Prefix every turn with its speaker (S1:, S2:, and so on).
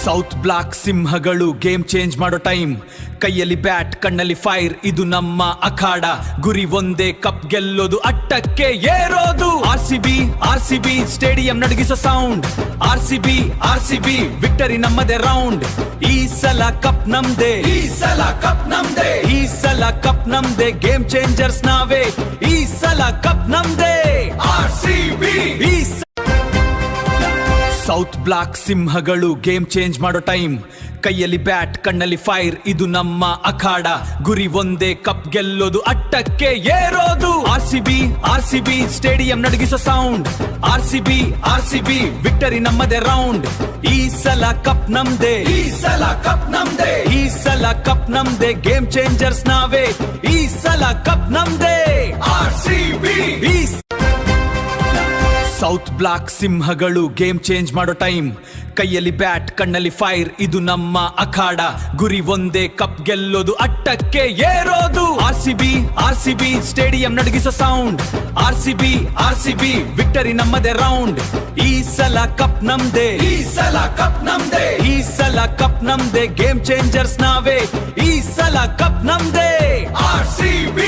S1: South block ಸಿಂಹಗಳು game change ಮಾಡೋ time. ಕೈಯಲ್ಲಿ ಬ್ಯಾಟ್ ಕಣ್ಣಲ್ಲಿ ಫೈರ್, ಇದು ನಮ್ಮ ಅಖಾಡ. ಗುರಿ ಒಂದೇ, ಕಪ್ ಗೆಲ್ಲೋದು, ಅಟ್ಟಕ್ಕೆ ಏರೋದು. ಆರ್ ಸಿ ಬಿ ಸ್ಟೇಡಿಯಂ ನಡಗಿಸೋ sound. R C B victory ನಮ್ಮದೇ ರೌಂಡ್. ಈ ಸಲ ಕಪ್ ನಮ್ದೇ, ಈ ಸಲ ಕಪ್ ನಮ್ದೇ, ಈ ಸಲ ಕಪ್ ನಮ್ದೇ. ಗೇಮ್ ಚೇಂಜರ್ಸ್ ನಾವೇ, ಈ ಸಲ ಕಪ್ ನಮ್ದೇ. RCB. ಸೌತ್ ಬ್ಲಾಕ್ ಸಿಂಹಗಳು ಗೇಮ್ ಚೇಂಜ್ ಮಾಡೋ ಟೈಮ್. ಕೈಯಲ್ಲಿ ಬ್ಯಾಟ್ ಕಣ್ಣಲ್ಲಿ ಫೈರ್, ಇದು ನಮ್ಮ ಅಖಾಡ. ಗುರಿ ಒಂದೇ, ಕಪ್ ಗೆಲ್ಲೋದು, ಅಟ್ಟಕ್ಕೆ ಏರೋದು. ಆರ್ ಸಿ ಬಿ ಸ್ಟೇಡಿಯಂ ನಡಗಿಸೋ sound. R C B victory ನಮ್ಮದೇ ರೌಂಡ್. ಈ ಸಲ ಕಪ್ ನಮ್ದೇ, ಈ ಸಲ ಕಪ್ ನಮ್ದೇ, ಈ ಸಲ ಕಪ್ ನಮ್ದೇ. ಗೇಮ್ ಚೇಂಜರ್ಸ್ ನಾವೇ, ಈ ಸಲ ಕಪ್ ನಮ್ದೇ. RCB. ಸೌತ್ ಬ್ಲಾಕ್ ಸಿಂಹಗಳು ಗೇಮ್ ಚೇಂಜ್ ಮಾಡೋ ಟೈಮ್. ಕೈಯಲ್ಲಿ ಬ್ಯಾಟ್ ಕಣ್ಣಲ್ಲಿ ಫೈರ್, ಇದು ನಮ್ಮ ಅಖಾಡ. ಗುರಿ ಒಂದೇ, ಕಪ್ ಗೆಲ್ಲೋದು, ಅಟ್ಟಕ್ಕೆ ಏರೋದು. ಆರ್ ಸಿ ಬಿ ಸ್ಟೇಡಿಯಂ ನಡಗಿಸೋ sound. R C B victory ನಮ್ಮದೇ ರೌಂಡ್. ಈ ಸಲ ಕಪ್ ನಮ್ದೇ, ಈ ಸಲ ಕಪ್ ನಮ್ದೇ, ಈ ಸಲ ಕಪ್ ನಮ್ದೇ. ಗೇಮ್ ಚೇಂಜರ್ಸ್ ನಾವೇ, ಈ ಸಲ ಕಪ್ ನಮ್ದೇ. RCB.